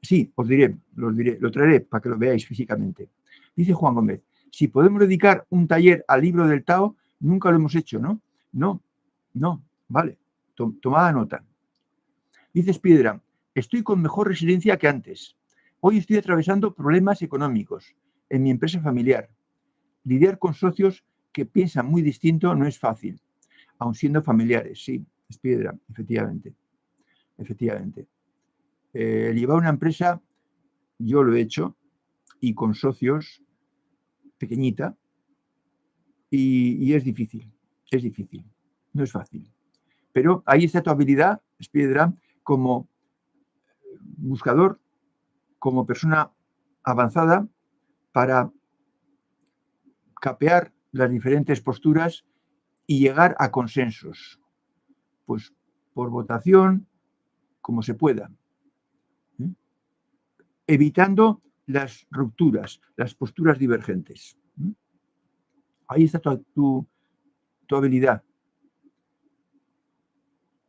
Sí, os diré, lo traeré para que lo veáis físicamente. Dice Juan Gómez, si podemos dedicar un taller al libro del Tao, nunca lo hemos hecho, ¿no? No, vale, tomada nota. Dice Piedra, estoy con mejor resiliencia que antes. Hoy estoy atravesando problemas económicos en mi empresa familiar. Lidiar con socios que piensan muy distinto no es fácil, aun siendo familiares. Sí, es Piedra, efectivamente. Llevar una empresa, yo lo he hecho, y con socios, pequeñita, y es difícil, no es fácil. Pero ahí está tu habilidad, es Piedra, como buscador, como persona avanzada, para capear las diferentes posturas y llegar a consensos, pues por votación, como se pueda, evitando las rupturas, las posturas divergentes. Ahí está tu habilidad.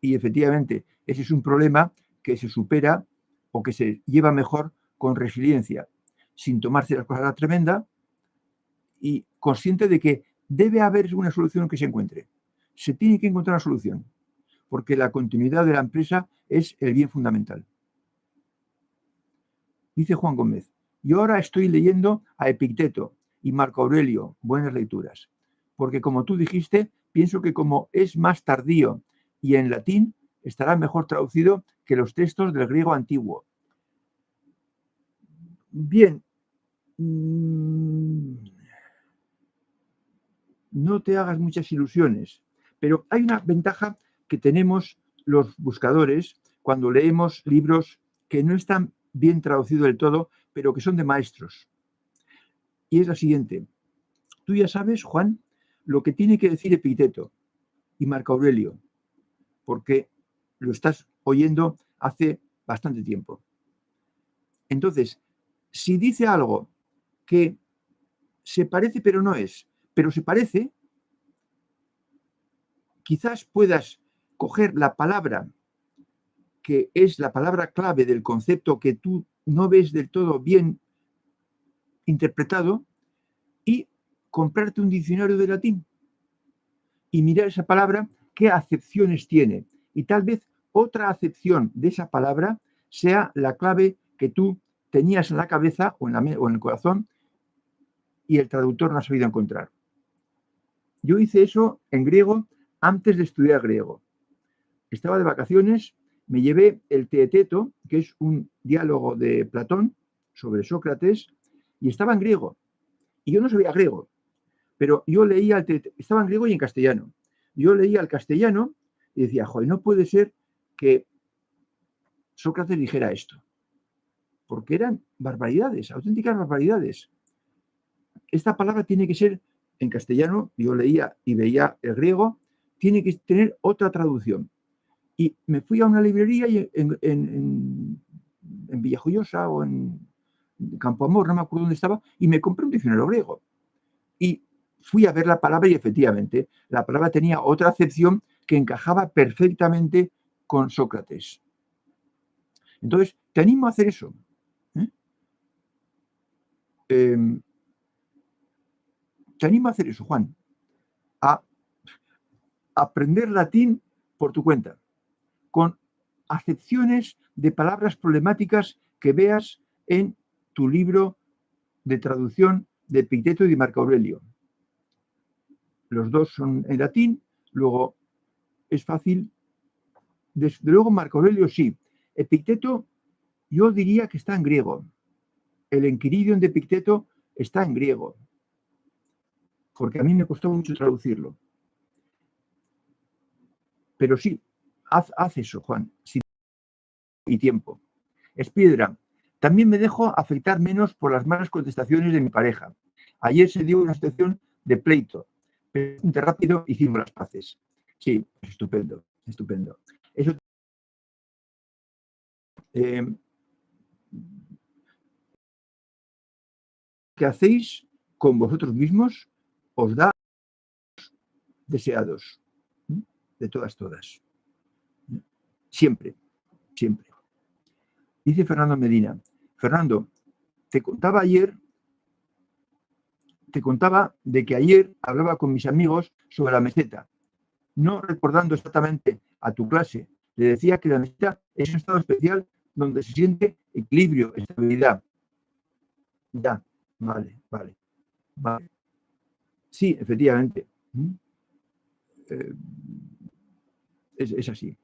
Y efectivamente, ese es un problema que se supera o que se lleva mejor con resiliencia, sin tomarse las cosas a la tremenda y consciente de que debe haber una solución que se encuentre. Se tiene que encontrar una solución, porque la continuidad de la empresa es el bien fundamental. Dice Juan Gómez, yo ahora estoy leyendo a Epicteto y Marco Aurelio, buenas lecturas, porque como tú dijiste, pienso que como es más tardío y en latín, estará mejor traducido que los textos del griego antiguo. Bien, no te hagas muchas ilusiones, pero hay una ventaja que tenemos los buscadores cuando leemos libros que no están bien traducidos del todo, pero que son de maestros. Y es la siguiente. Tú ya sabes, Juan, lo que tiene que decir Epicteto y Marco Aurelio, porque lo estás oyendo hace bastante tiempo. Entonces, si dice algo que se parece pero no es, pero se parece, quizás puedas coger la palabra que es la palabra clave del concepto que tú no ves del todo bien interpretado y comprarte un diccionario de latín y mirar esa palabra, qué acepciones tiene. Y tal vez otra acepción de esa palabra sea la clave que tú tenías en la cabeza o en el corazón y el traductor no ha sabido encontrar. Yo hice eso en griego antes de estudiar griego. Estaba de vacaciones, me llevé el Teeteto, que es un diálogo de Platón sobre Sócrates, y estaba en griego. Y yo no sabía griego, pero yo leía el Teeteto, estaba en griego y en castellano. Yo leía el castellano y decía, joder, no puede ser que Sócrates dijera esto, porque eran barbaridades, auténticas barbaridades. Esta palabra tiene que ser, en castellano, yo leía y veía el griego, tiene que tener otra traducción. Y me fui a una librería en Villajoyosa o en Campo Amor, no me acuerdo dónde estaba, y me compré un diccionario griego. Y fui a ver la palabra y efectivamente la palabra tenía otra acepción que encajaba perfectamente con Sócrates. Entonces, te animo a hacer eso. Te animo a hacer eso, Juan. A aprender latín por tu cuenta, con acepciones de palabras problemáticas que veas en tu libro de traducción de Epicteto y de Marco Aurelio. Los dos son en latín, luego es fácil. Desde luego Marco Aurelio sí. Epicteto yo diría que está en griego. El Enquiridion de Epicteto está en griego. porque a mí me costó mucho traducirlo. Pero sí, haz eso, Juan, sin y tiempo. Espiedra, también me dejo afectar menos por las malas contestaciones de mi pareja. Ayer se dio una situación de pleito, pero rápido hicimos las paces. Sí, estupendo, estupendo. Eso, que hacéis con vosotros mismos os da deseados, de todas. Siempre, siempre. Dice Fernando Medina. Fernando, te contaba de que ayer hablaba con mis amigos sobre la meseta. No recordando exactamente a tu clase, le decía que la meseta es un estado especial donde se siente equilibrio, estabilidad. Ya, vale. Sí, efectivamente. Es así.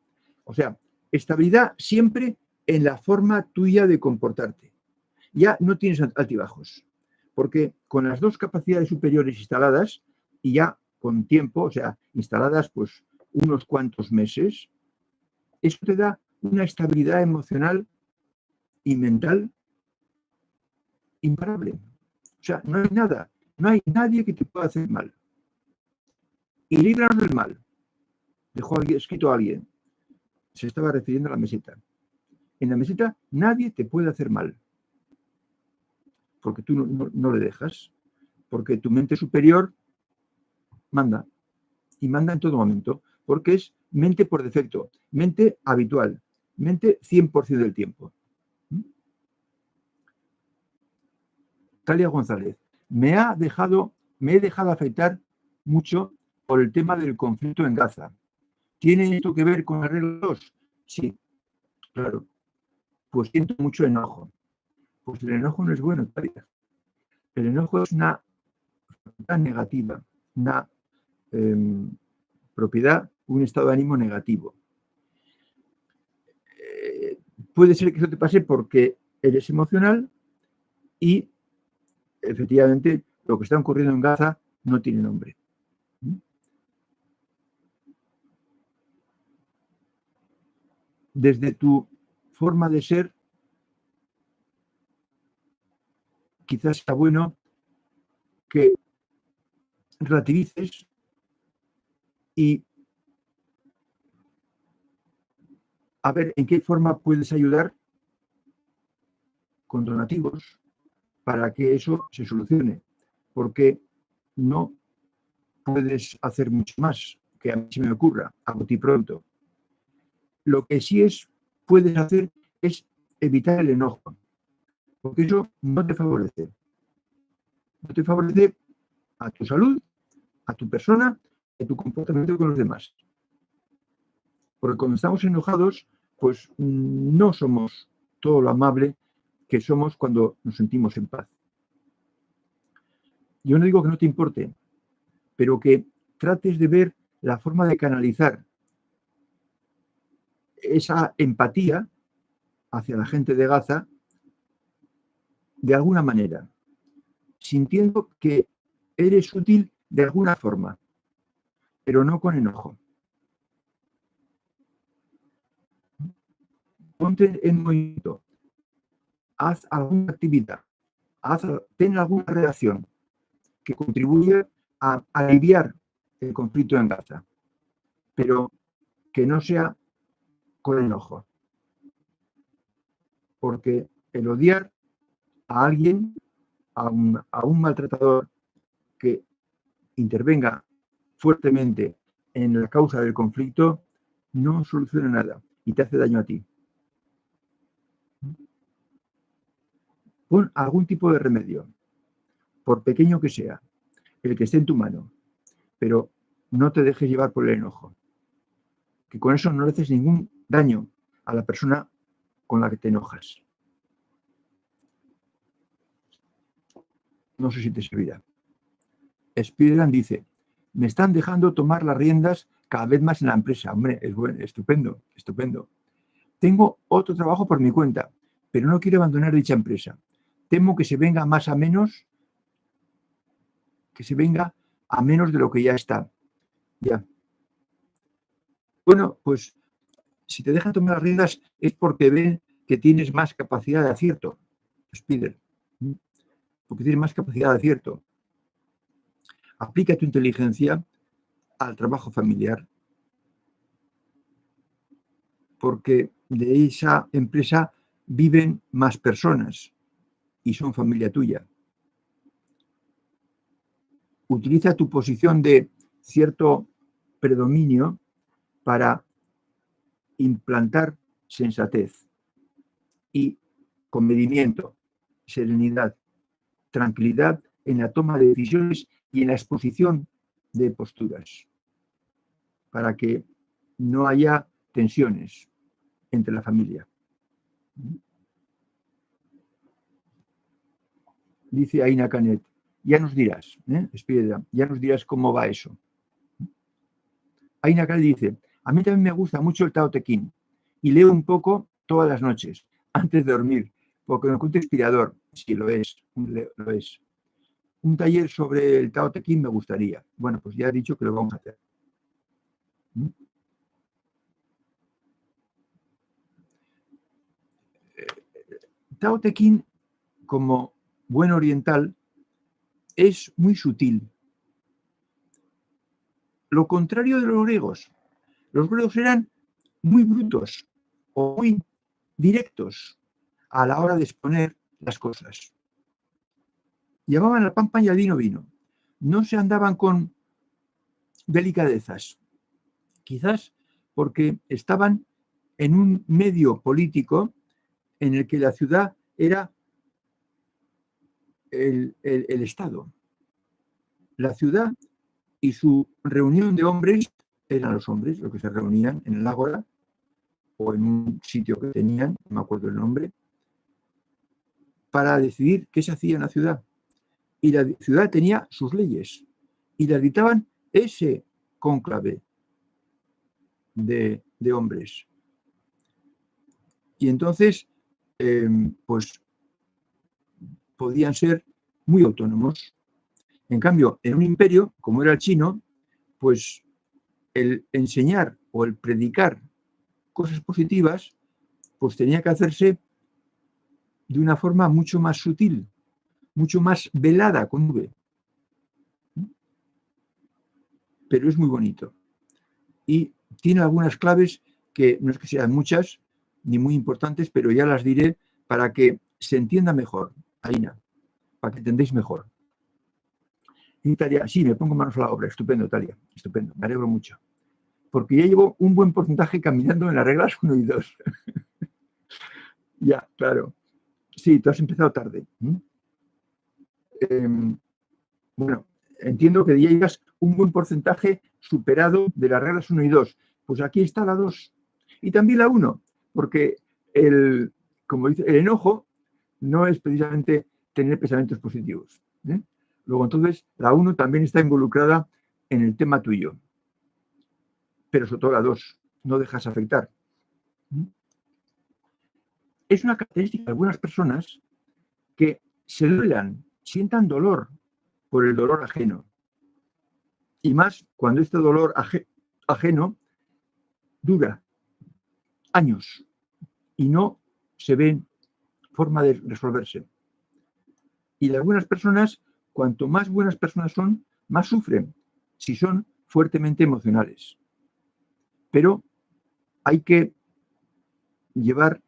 O sea, estabilidad siempre en la forma tuya de comportarte. Ya no tienes altibajos, porque con las dos capacidades superiores instaladas y ya con tiempo, o sea, instaladas pues unos cuantos meses, eso te da una estabilidad emocional y mental imparable. O sea, no hay nada, no hay nadie que te pueda hacer mal. Y líbranos del mal, dejó escrito alguien. Se estaba refiriendo a la meseta. En la meseta nadie te puede hacer mal, porque tú no le dejas, porque tu mente superior manda, y manda en todo momento, porque es mente por defecto, mente habitual, mente 100% del tiempo. Talia González, me he dejado afectar mucho por el tema del conflicto en Gaza. ¿Tiene esto que ver con la regla 2? Sí, claro. Pues siento mucho enojo. Pues el enojo no es bueno, Talia. El enojo es una negativa, una propiedad, un estado de ánimo negativo. Puede ser que eso te pase porque eres emocional y efectivamente lo que está ocurriendo en Gaza no tiene nombre. Desde tu forma de ser, quizás está bueno que relativices y a ver en qué forma puedes ayudar con donativos para que eso se solucione, porque no puedes hacer mucho más que a mí se me ocurra, a bote pronto. Lo que sí puedes hacer es evitar el enojo, porque eso no te favorece. No te favorece a tu salud, a tu persona, a tu comportamiento con los demás. Porque cuando estamos enojados, pues no somos todo lo amable que somos cuando nos sentimos en paz. Yo no digo que no te importe, pero que trates de ver la forma de canalizar esa empatía hacia la gente de Gaza de alguna manera, sintiendo que eres útil de alguna forma, pero no con enojo. Ponte en movimiento, haz alguna actividad, ten alguna relación que contribuya a aliviar el conflicto en Gaza, pero que no sea con enojo, porque el odiar a alguien, a un maltratador que intervenga fuertemente en la causa del conflicto, no soluciona nada y te hace daño a ti. Pon algún tipo de remedio, por pequeño que sea, el que esté en tu mano, pero no te dejes llevar por el enojo, que con eso no le haces ningún daño a la persona con la que te enojas. No sé si te servirá. Spiderman dice, me están dejando tomar las riendas cada vez más en la empresa. Hombre, es bueno, estupendo. Tengo otro trabajo por mi cuenta, pero no quiero abandonar dicha empresa. Temo que se venga más a menos, que se venga a menos de lo que ya está. Ya. Bueno, pues si te dejan tomar las riendas es porque ven que tienes más capacidad de acierto, Spider. Porque tienes más capacidad de acierto. Aplica tu inteligencia al trabajo familiar, porque de esa empresa viven más personas y son familia tuya. Utiliza tu posición de cierto predominio para implantar sensatez y comedimiento, serenidad, tranquilidad en la toma de decisiones y en la exposición de posturas, para que no haya tensiones entre la familia. Dice Aina Canet, ya nos dirás, Espíritu, ya nos dirás cómo va eso. Aina Canet dice, a mí también me gusta mucho el Tao Te Ching y leo un poco todas las noches, antes de dormir, porque me encuentro inspirador. Sí, lo es, lo es. Un taller sobre el Tao Te Ching me gustaría. Bueno, pues ya he dicho que lo vamos a hacer. Tao Te Ching, como buen oriental, es muy sutil. Lo contrario de los griegos. Los griegos eran muy brutos o muy directos a la hora de exponer las cosas. Llamaban al pan pan y al vino vino. No se andaban con delicadezas. Quizás porque estaban en un medio político en el que la ciudad era el Estado. La ciudad y su reunión de hombres eran los hombres, los que se reunían en el ágora o en un sitio que tenían, no me acuerdo el nombre, para decidir qué se hacía en la ciudad. Y la ciudad tenía sus leyes y las dictaban ese cónclave de hombres. Y entonces, pues podían ser muy autónomos. En cambio, en un imperio, como era el chino, pues el enseñar o el predicar cosas positivas, pues tenía que hacerse de una forma mucho más sutil, mucho más velada con V. Pero es muy bonito. Y tiene algunas claves que no es que sean muchas ni muy importantes, pero ya las diré para que se entienda mejor, Aina, para que entendéis mejor. Y Talia, sí, me pongo manos a la obra. Estupendo, Talia, estupendo, me alegro mucho. Porque ya llevo un buen porcentaje caminando en las reglas 1 y 2. Ya, claro. Sí, tú has empezado tarde. Bueno, entiendo que ya llevas un buen porcentaje superado de las reglas 1 y 2. Pues aquí está la 2. Y también la 1, porque como dice, el enojo no es precisamente tener pensamientos positivos. Luego, entonces, la 1 también está involucrada en el tema tuyo. Pero sobre todo la 2, no dejas afectar. Es una característica de algunas personas que se duelan, sientan dolor por el dolor ajeno. Y más cuando este dolor ajeno dura años y no se ve forma de resolverse. Y de algunas personas, cuanto más buenas personas son, más sufren si son fuertemente emocionales. Pero hay que llevar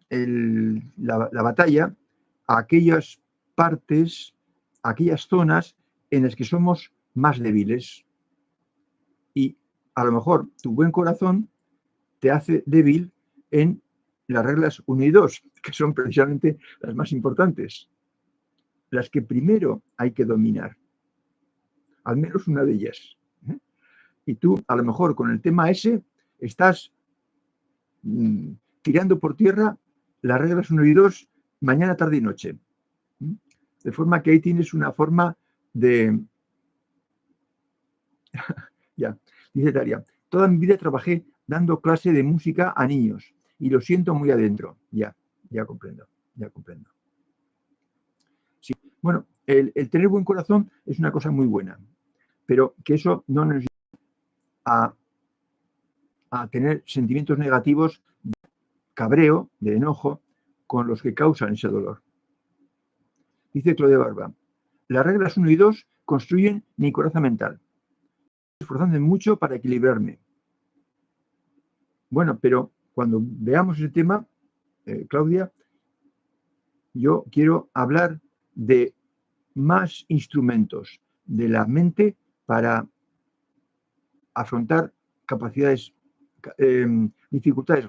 la batalla a aquellas partes, a aquellas zonas en las que somos más débiles. Y a lo mejor tu buen corazón te hace débil en las reglas 1 y 2, que son precisamente las más importantes, las que primero hay que dominar, al menos una de ellas. Y tú, a lo mejor, con el tema ese, estás tirando por tierra las reglas 1 y 2 mañana, tarde y noche. De forma que ahí tienes una forma de... Ya, dice Talia, toda mi vida trabajé dando clase de música a niños y lo siento muy adentro. Ya comprendo. Sí. Bueno, el tener buen corazón es una cosa muy buena, pero que eso no nos lleva a tener sentimientos negativos, de cabreo, de enojo, con los que causan ese dolor. Dice Claudia Barba, las reglas 1 y 2 construyen mi coraza mental, esforzándome mucho para equilibrarme. Bueno, pero cuando veamos ese tema, Claudia, yo quiero hablar de más instrumentos de la mente para afrontar capacidades, dificultades.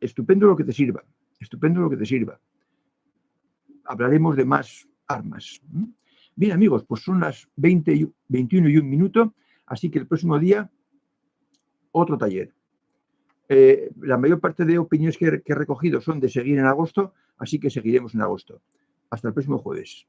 Estupendo lo que te sirva, estupendo lo que te sirva. Hablaremos de más armas. Bien, amigos, pues son las 21 y 1 minuto, así que el próximo día, otro taller. La mayor parte de opiniones que he recogido son de seguir en agosto, así que seguiremos en agosto. Hasta el próximo jueves.